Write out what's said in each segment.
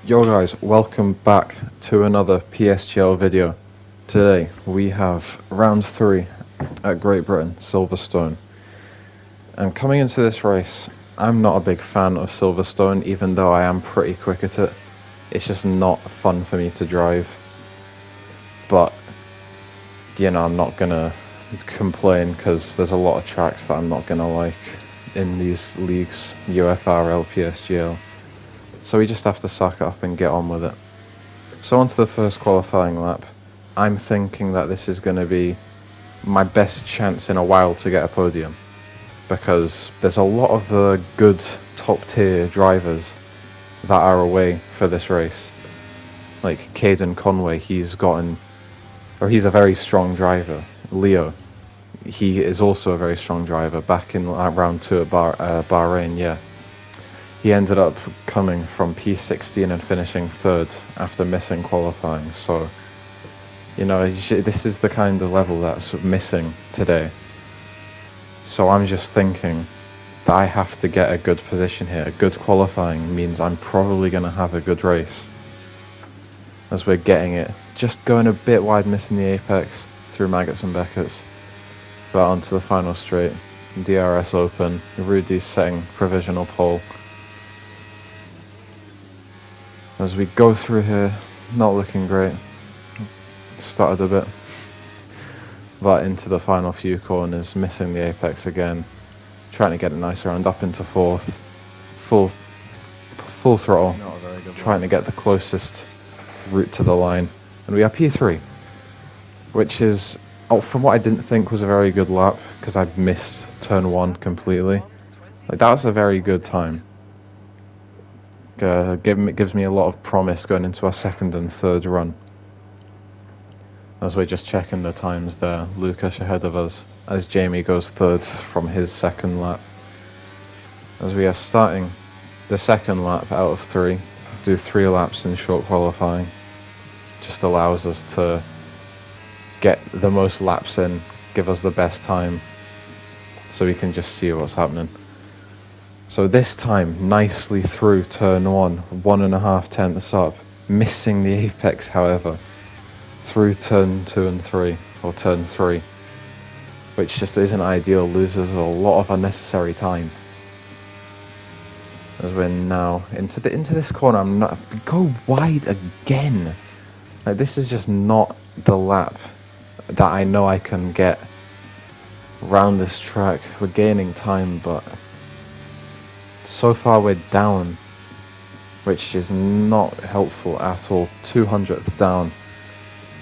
Yo guys, welcome back to another PSGL video. Today we have round 3 at Great Britain, Silverstone. And coming into this race, I'm not a big fan of Silverstone, even though I am pretty quick at it. It's just not fun for me to drive. But, I'm not gonna complain because there's a lot of tracks that I'm not gonna like in these leagues, UFRL, PSGL. So we just have to suck it up and get on with it. So on to the first qualifying lap. I'm thinking that this is going to be my best chance in a while to get a podium, because there's a lot of the good top tier drivers that are away for this race. Like Caden Conway, he's a very strong driver. Leo, he is also a very strong driver. Back in round 2 at Bahrain, yeah. He ended up coming from P16 and finishing 3rd after missing qualifying. So, this is the kind of level that's missing today. So I'm just thinking that I have to get a good position here. Good qualifying means I'm probably going to have a good race. As we're getting it, just going a bit wide, missing the apex through Maggots and Beckett's. But onto the final straight. DRS open. Rudy's setting provisional pole. As we go through here, not looking great. Started a bit. But into the final few corners, missing the apex again. Trying to get it nice around, up into 4th. Full throttle. Trying to get the closest route to the line. And we are P3. Which is, from what I didn't think was a very good lap, because I missed turn 1 completely. That was a very good time. Gives me a lot of promise going into our 2nd and 3rd run. As we're just checking the times there, Lucas ahead of us, as Jamie goes 3rd from his 2nd lap. As we are starting the 2nd lap out of 3, do 3 laps in short qualifying. Just allows us to get the most laps in, give us the best time, so we can just see what's happening. So this time, nicely through turn 1.5 tenths up, missing the apex however, through turn 2 and 3, or turn 3, which just isn't ideal, loses a lot of unnecessary time. As we're now into this corner, go wide again. Like, this is just not the lap that I know I can get around this track. We're gaining time, but so far we're down, which is not helpful at all. 200ths down,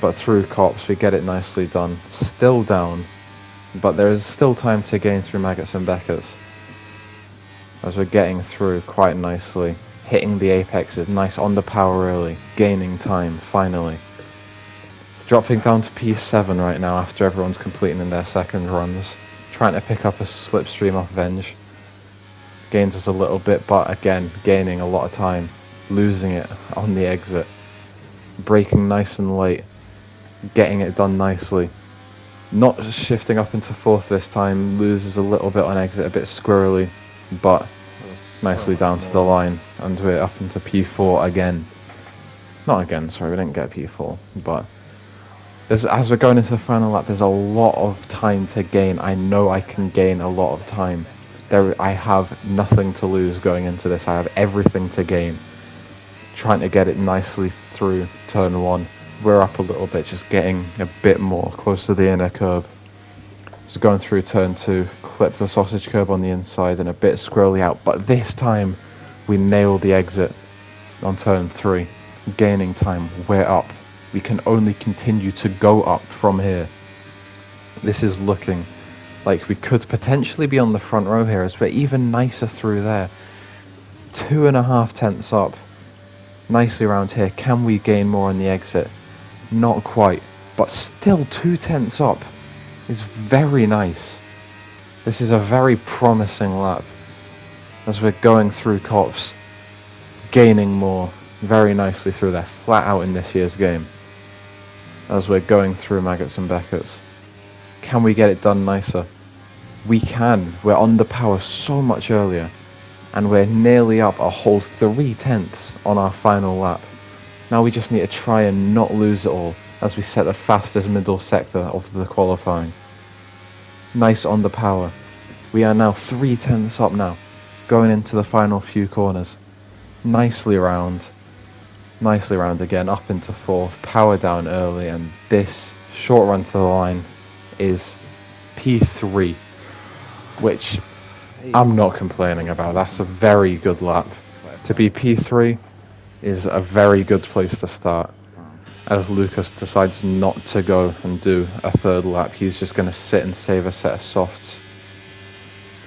but through cops we get it nicely done. Still down, but there is still time to gain through Maggots and Beckett's. As we're getting through quite nicely, hitting the apex is nice on the power early, gaining time finally. Dropping down to P7 right now after everyone's completing in their 2nd runs, trying to pick up a slipstream off Venge. Gains us a little bit, but again, gaining a lot of time, losing it on the exit. Braking nice and late, getting it done nicely. Not shifting up into 4th this time, loses a little bit on exit, a bit squirrely, but nicely down to the line, and we're up into P4 again. Not again, sorry, we didn't get P4, but as we're going into the final lap, there's a lot of time to gain. I know I can gain a lot of time. I have nothing to lose going into this. I have everything to gain. Trying to get it nicely through turn 1. We're up a little bit, just getting a bit more close to the inner curb. So going through turn 2, clip the sausage curb on the inside and a bit squirrely out. But this time, we nail the exit on turn 3. Gaining time, we're up. We can only continue to go up from here. This is looking like we could potentially be on the front row here, as we're even nicer through there. 2.5 tenths up. Nicely around here. Can we gain more on the exit? Not quite, but still 2 tenths up is very nice. This is a very promising lap as we're going through cops, gaining more very nicely through there, flat out in this year's game. As we're going through Maggots and Beckett's. Can we get it done nicer? We can. We're on the power so much earlier. and we're nearly up a whole 3/10 on our final lap. Now we just need to try and not lose it all as we set the fastest middle sector of the qualifying. Nice on the power. We are now 3/10 up now, going into the final few corners. Nicely round again, up into 4th, power down early, and this short run to the line is P3, which I'm not complaining about. That's a very good lap. To be P3 is a very good place to start. As Lucas decides not to go and do a 3rd lap, he's just going to sit and save a set of softs,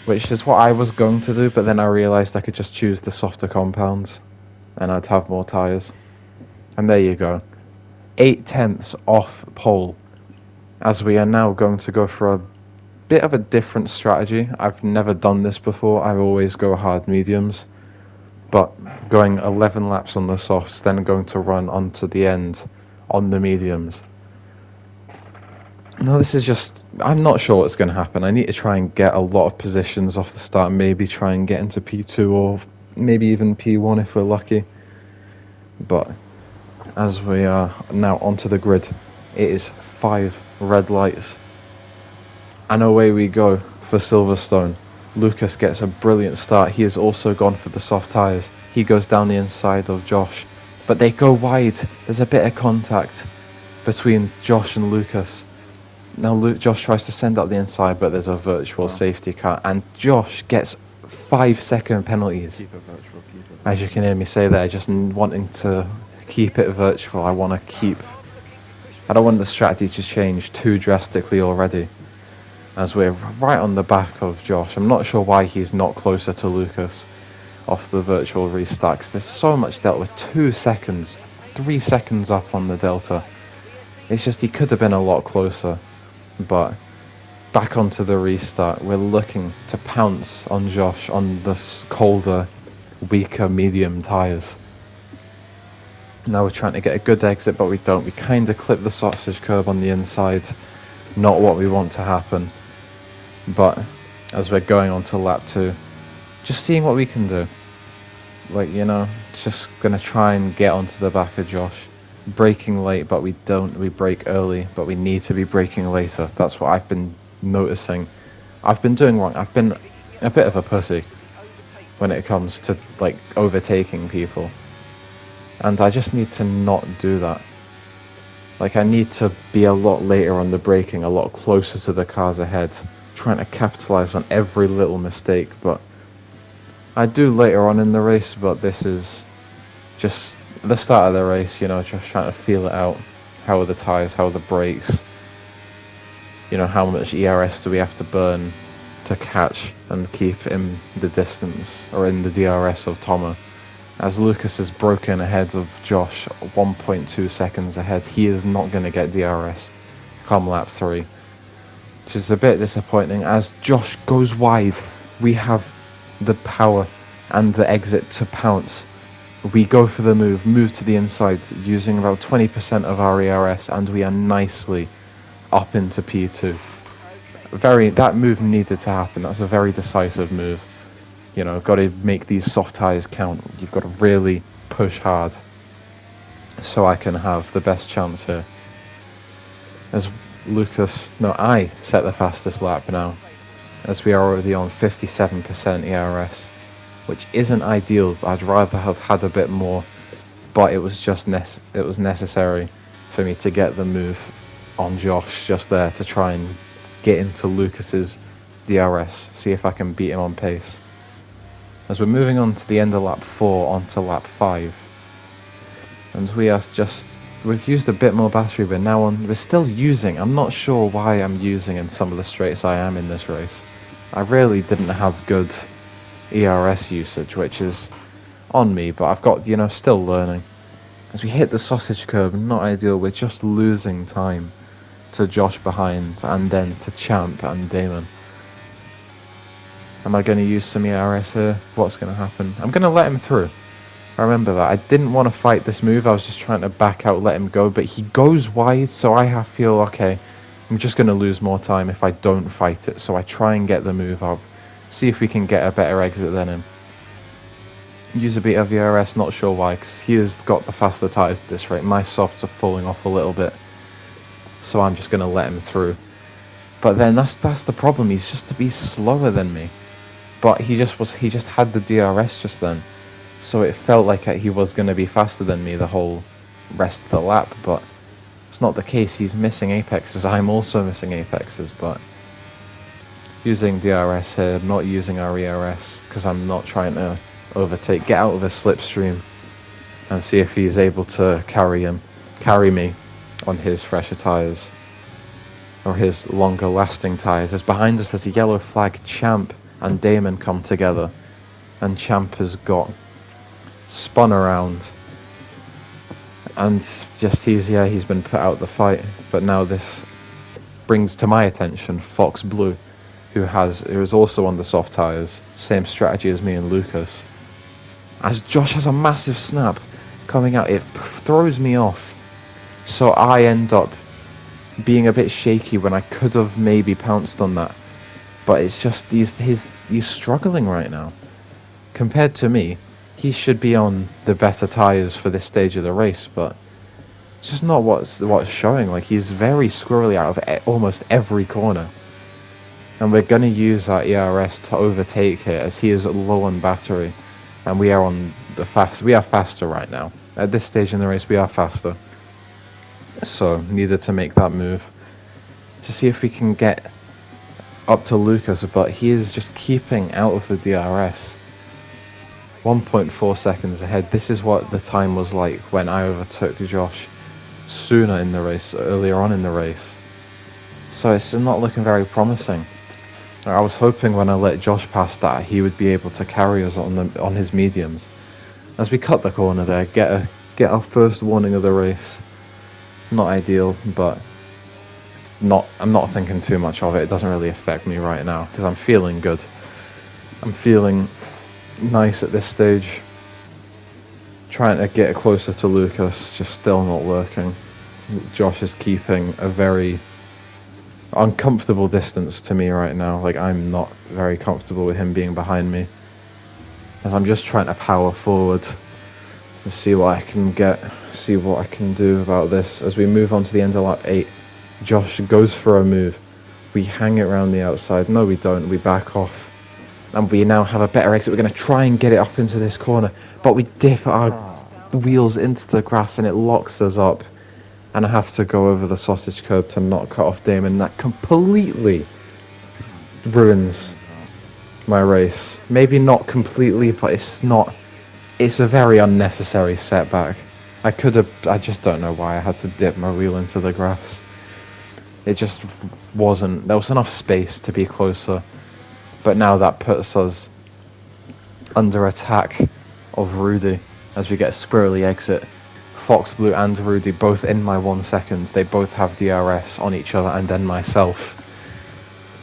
which is what I was going to do, but then I realised I could just choose the softer compounds and I'd have more tyres. And there you go, 8/10 off pole, as we are now going to go for a bit of a different strategy. I've never done this before. I always go hard mediums, but going 11 laps on the softs, then going to run onto the end on the mediums. No, this is just, I'm not sure what's going to happen. I need to try and get a lot of positions off the start, maybe try and get into P2 or maybe even P1 if we're lucky. But as we are now onto the grid, it is 5 red lights. And away we go for Silverstone. Lucas gets a brilliant start. He has also gone for the soft tyres. He goes down the inside of Josh, but they go wide. There's a bit of contact between Josh and Lucas. Now Josh tries to send up the inside, but there's a virtual safety car, and Josh gets 5-second penalties. As you can hear me say there, just wanting to keep it virtual. I don't want the strategy to change too drastically already, as we're right on the back of Josh. I'm not sure why he's not closer to Lucas off the virtual restart, because there's so much delta with 2 seconds, 3 seconds up on the delta. It's just he could have been a lot closer. But back onto the restart, we're looking to pounce on Josh on the colder, weaker medium tyres. Now we're trying to get a good exit, but we don't. We kind of clip the sausage curb on the inside. Not what we want to happen. But as we're going on to lap 2, just seeing what we can do. Just going to try and get onto the back of Josh. Braking late, but we don't. We brake early, but we need to be braking later. That's what I've been noticing. I've been doing wrong. I've been a bit of a pussy when it comes to overtaking people, and I just need to not do that. I need to be a lot later on the braking, a lot closer to the cars ahead, trying to capitalize on every little mistake. But I do later on in the race, but this is just the start of the race, just trying to feel it out. How are the tyres, how are the brakes, how much ERS do we have to burn to catch and keep in the distance or in the DRS of Thomas. As Lucas is broken ahead of Josh, 1.2 seconds ahead, he is not going to get DRS come lap 3, which is a bit disappointing. As Josh goes wide, we have the power and the exit to pounce. We go for the move to the inside, using about 20% of our ERS, and we are nicely up into P2. That move needed to happen. That's a very decisive move. Got to make these soft tyres count. You've got to really push hard so I can have the best chance here. As I set the fastest lap now, as we are already on 57% ERS. Which isn't ideal. I'd rather have had a bit more, but it was just it was necessary for me to get the move on Josh just there to try and get into Lucas's DRS, see if I can beat him on pace. As we're moving on to the end of lap 4 onto lap 5, and we've used a bit more battery, but now we're still using. I'm not sure why I'm using in some of the straights I am in this race. I really didn't have good ERS usage, which is on me, but I've got, still learning. As we hit the sausage curb, not ideal. We're just losing time to Josh behind, and then to Champ and Damon. Am I going to use some ERS here? What's going to happen? I'm going to let him through. I remember that. I didn't want to fight this move. I was just trying to back out, let him go, but he goes wide, so I feel, okay, I'm just going to lose more time if I don't fight it. So I try and get the move up. See if we can get a better exit than him. use a bit of DRS, not sure why, because he has got the faster tyres at this rate. My softs are falling off a little bit, so I'm just going to let him through. But then that's the problem, he's just to be slower than me. But he just had the DRS just then, so it felt like he was going to be faster than me the whole rest of the lap, but it's not the case. He's missing apexes, I'm also missing apexes, but using DRS here, not using our ERS, because I'm not trying to overtake, get out of the slipstream and see if he's able to carry me on his fresher tyres, or his longer lasting tyres. As behind us there's a yellow flag. Champ and Damon come together, and Champ has got spun around, and just he's been put out the fight. But now this brings to my attention Fox Blue, who is also on the soft tyres, same strategy as me and Lucas. As Josh has a massive snap coming out, it throws me off, so I end up being a bit shaky when I could have maybe pounced on that. But it's just he's struggling right now. Compared to me, he should be on the better tyres for this stage of the race, but it's just not what's showing. Like, he's very squirrely out of almost every corner. And we're going to use our ERS to overtake here, as he is low on battery, and we are on we are faster right now. At this stage in the race, we are faster. So needed to make that move to see if we can get up to Lucas, but he is just keeping out of the DRS. 1.4 seconds ahead. This is what the time was like when I overtook Josh sooner in the race, earlier on in the race. So it's not looking very promising. I was hoping when I let Josh pass that he would be able to carry us on his mediums. As we cut the corner there, get our first warning of the race. Not ideal, but I'm not thinking too much of it. It doesn't really affect me right now because I'm feeling good. I'm feeling nice at this stage. Trying to get closer to Lucas, just still not working. Josh is keeping a very uncomfortable distance to me right now. Like, I'm not very comfortable with him being behind me, as I'm just trying to power forward and see what I can do about this. As we move on to the end of lap 8, Josh goes for a move. We hang it around the outside. No, we don't. We back off. And we now have a better exit. We're going to try and get it up into this corner, but we dip our wheels into the grass and it locks us up. And I have to go over the sausage curb to not cut off Damon. That completely ruins my race. Maybe not completely, but it's a very unnecessary setback. I just don't know why I had to dip my wheel into the grass. It just wasn't, there was enough space to be closer. But now that puts us under attack of Rudy as we get a squirrely exit. Fox Blue and Rudy both in my 1 second. They both have DRS on each other and then myself.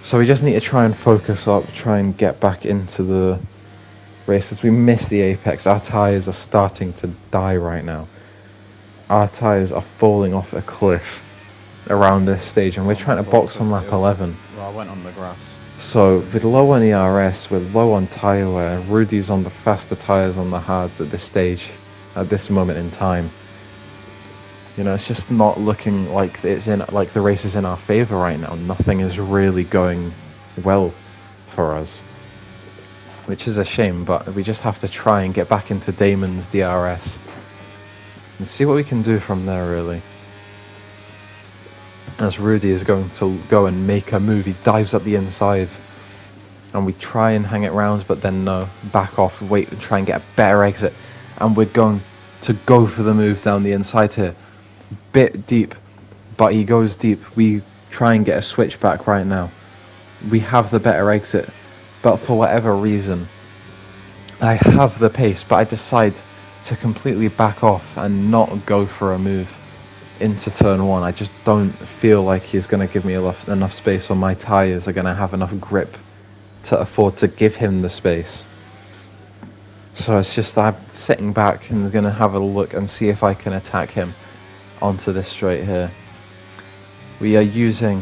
So we just need to try and focus up, try and get back into the race as we miss the apex. Our tyres are starting to die right now. Our tyres are falling off a cliff around this stage, and we're trying to box on lap 11. Well, I went on the grass. So with low on ERS, with low on tyre wear, Rudy's on the faster tyres on the hards at this stage, at this moment in time. You know, it's just not looking like the race is in our favour right now. Nothing is really going well for us, which is a shame, but we just have to try and get back into Damon's DRS and see what we can do from there, really. As Rudy is going to go and make a move, he dives up the inside, and we try and hang it round, but then no, back off, wait and try and get a better exit, and we're going to go for the move down the inside here. Bit deep, but he goes deep. We try and get a switch back right now. We have the better exit, but for whatever reason, I have the pace, but I decide to completely back off and not go for a move into turn 1. I just don't feel like he's going to give me enough space, or my tyres are going to have enough grip to afford to give him the space. So it's just I'm sitting back and going to have a look and see if I can attack him onto this straight here. We are using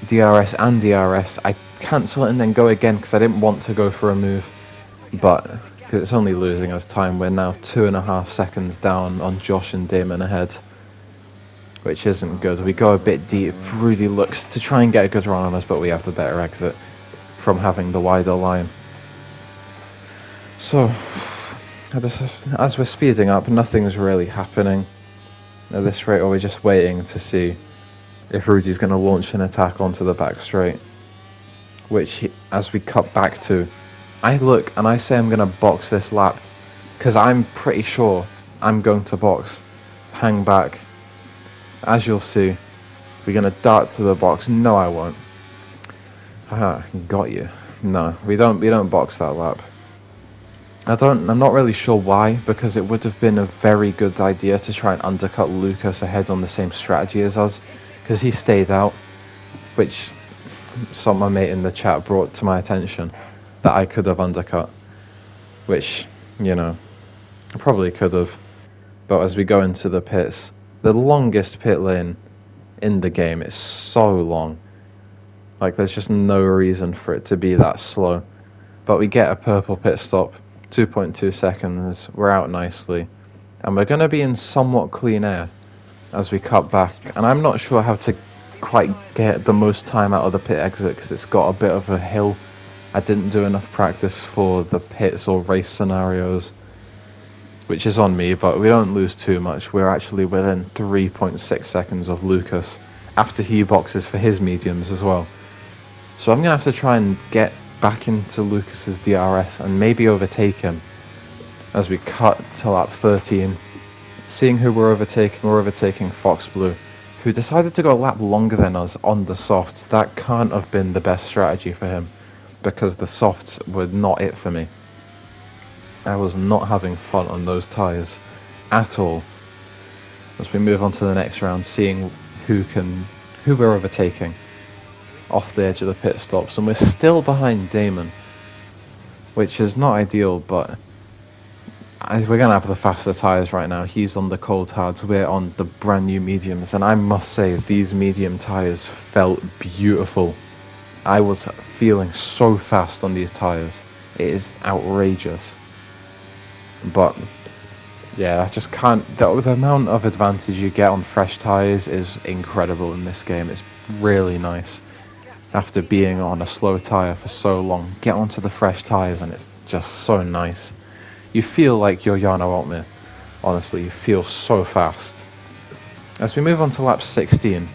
DRS and DRS. I cancel it and then go again because I didn't want to go for a move, but because it's only losing us time. We're now 2.5 seconds down on Josh and Damon ahead, which isn't good. We go a bit deep. Rudy looks to try and get a good run on us, but we have the better exit from having the wider line. So, as we're speeding up, nothing's really happening at this rate, or we're just waiting to see if Rudy's going to launch an attack onto the back straight, which, as we cut back to, I look and I say I'm going to box this lap, because I'm pretty sure I'm going to box, hang back. As you'll see, we're going to dart to the box. No, I won't. Haha, got you. No, we don't box that lap. I'm not really sure why, because it would have been a very good idea to try and undercut Lucas ahead on the same strategy as us, because he stayed out, which my mate in the chat brought to my attention, that I could have undercut, which, you know, I probably could have. But as we go into the pits, the longest pit lane in the game, it's so long. Like, there's just no reason for it to be that slow. But we get a purple pit stop, 2.2 seconds, we're out nicely. And we're going to be in somewhat clean air as we cut back. And I'm not sure how to quite get the most time out of the pit exit, because it's got a bit of a hill. I didn't do enough practice for the pits or race scenarios, which is on me, but we don't lose too much. We're actually within 3.6 seconds of Lucas, after he boxes for his mediums as well. So I'm going to have to try and get back into Lucas's DRS and maybe overtake him as we cut to lap 13. Seeing who we're overtaking Fox Blue, who decided to go a lap longer than us on the softs. That can't have been the best strategy for him, because the softs were not it for me. I was not having fun on those tyres at all. As we move on to the next round, seeing who we're overtaking off the edge of the pit stops, and we're still behind Damon, which is not ideal, but we're going to have the faster tyres right now. He's on the cold hards, we're on the brand new mediums, and I must say these medium tyres felt beautiful. I was feeling so fast on these tyres. It is outrageous. But yeah, I just can't. The amount of advantage you get on fresh tyres is incredible in this game. It's really nice. After being on a slow tyre for so long, get onto the fresh tyres and it's just so nice. You feel like you're Jarno Altmaier. Honestly, you feel so fast. As we move on to lap 16,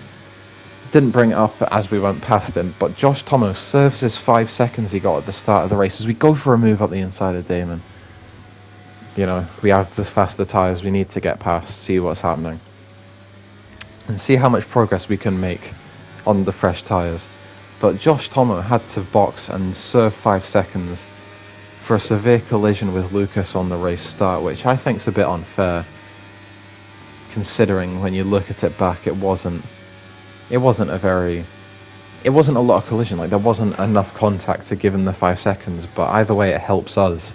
didn't bring it up as we went past him, but Josh Thomas serves his 5 seconds he got at the start of the race as we go for a move up the inside of Damon. You know, we have the faster tyres, we need to get past, see what's happening, and see how much progress we can make on the fresh tyres. But Josh Thomas had to box and serve 5 seconds for a severe collision with Lucas on the race start, which I think is a bit unfair, considering when you look at it back, it wasn't a lot of collision. Like, there wasn't enough contact to give him the 5 seconds, but either way it helps us,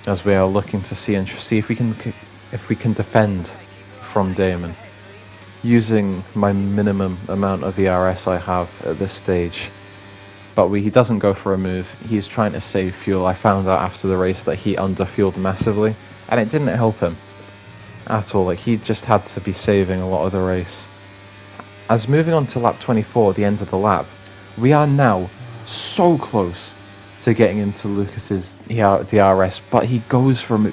as we are looking to see if we can defend from Damon using my minimum amount of ERS I have at this stage. But he doesn't go for a move. He's trying to save fuel. I found out after the race that he underfueled massively, and it didn't help him at all. Like, he just had to be saving a lot of the race. As moving on to lap 24, the end of the lap, we are now so close to getting into Lucas's DRS, but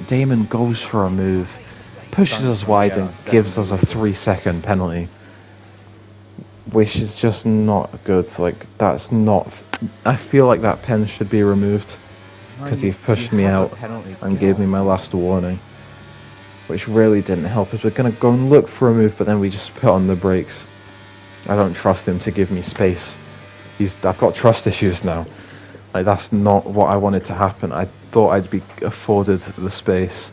Damon goes for a move, pushes us wide and gives us a 3-second penalty, which is just not good. Like, that's not. I feel like that pen should be removed, because he pushed me out and gave me my last warning, which really didn't help us. We're going to go and look for a move, but then we just put on the brakes. I don't trust him to give me space. I've got trust issues now. Like, that's not what I wanted to happen. I thought I'd be afforded the space,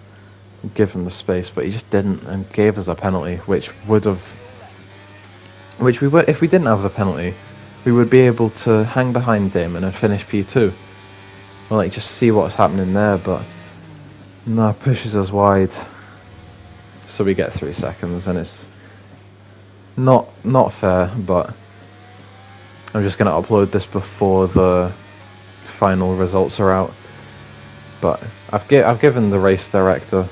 given the space, but he just didn't, and gave us a penalty, which if we didn't have the penalty, we would be able to hang behind Damon and finish P2. Well, like, just see what's happening there, but no, pushes us wide. So we get 3 seconds, and it's not fair, but I'm just going to upload this before the final results are out. But I've given the race director,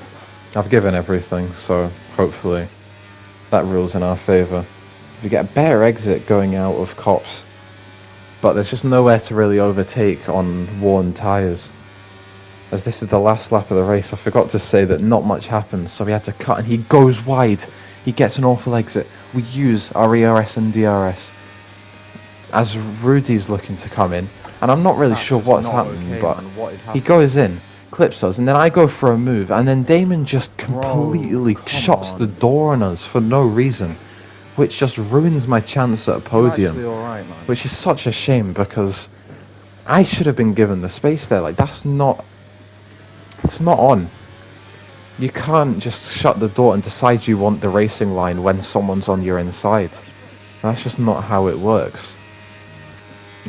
I've given everything, so hopefully that rules in our favour. We get a better exit going out of Copse, but there's just nowhere to really overtake on worn tyres. As this is the last lap of the race, I forgot to say that not much happens, so we had to cut, and he goes wide. He gets an awful exit. We use our ERS and DRS as Rudy's looking to come in, and I'm not really sure what's happening, but he goes in, clips us, and then I go for a move, and then Damon just completely shuts the door on us for no reason, which just ruins my chance at a podium, which is such a shame because I should have been given the space there. Like, it's not on. You can't just shut the door and decide you want the racing line when someone's on your inside. That's just not how it works.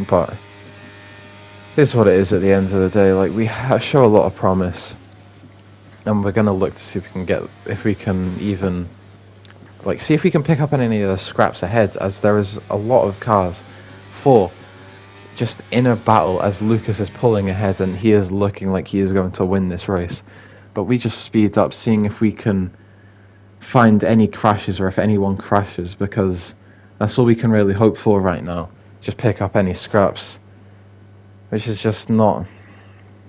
But it's what it is at the end of the day. Like, we show a lot of promise, and we're gonna look to see if we can even see if we can pick up on any of the scraps ahead, as there is a lot of cars just in a battle as Lucas is pulling ahead, and he is looking like he is going to win this race. But we just speed up, seeing if we can find any crashes or if anyone crashes, because that's all we can really hope for right now. Just pick up any scraps, which is just not,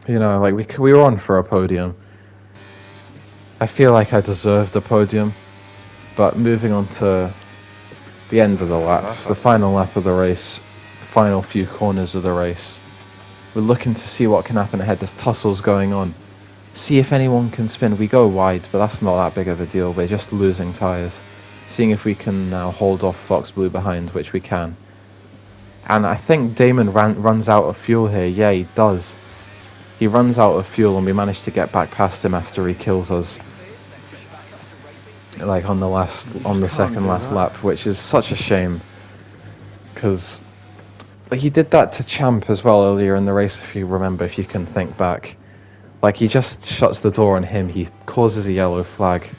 we were on for a podium. I feel like I deserved a podium, but moving on to the end of the lap, the final lap of the race, final few corners of the race, we're looking to see what can happen ahead. There's tussles going on. See if anyone can spin. We go wide, but that's not that big of a deal. We're just losing tyres. Seeing if we can now hold off Fox Blue behind, which we can. And I think Damon runs out of fuel here. Yeah, he does. He runs out of fuel, and we manage to get back past him after he kills us, like on the second last lap, which is such a shame, because he did that to Champ as well earlier in the race, if you remember, if you can think back. Like, he just shuts the door on him, he causes a yellow flag,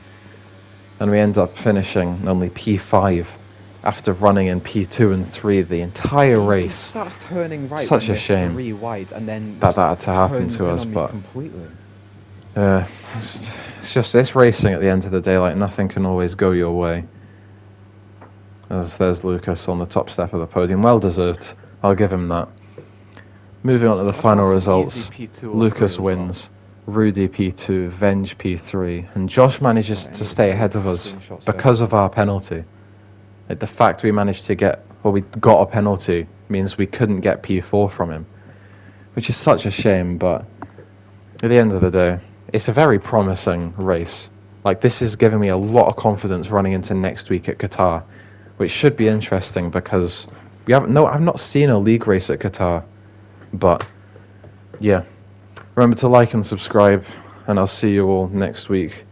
and we end up finishing only P5 after running in P2 and 3 the entire race. Starts turning right. Such a shame wide, and then that had to happen to us, but it's racing at the end of the day. Like, nothing can always go your way. As there's Lucas on the top step of the podium, well deserved. I'll give him that. Moving on to the final results, Lucas wins, Rudy P2, Venge P3, and Josh manages to stay ahead of us because of our penalty. Like, the fact we managed to we got a penalty means we couldn't get P4 from him, which is such a shame, but at the end of the day, it's a very promising race. Like, this is giving me a lot of confidence running into next week at Qatar, which should be interesting because I've not seen a league race at Qatar. But yeah, remember to like and subscribe, and I'll see you all next week.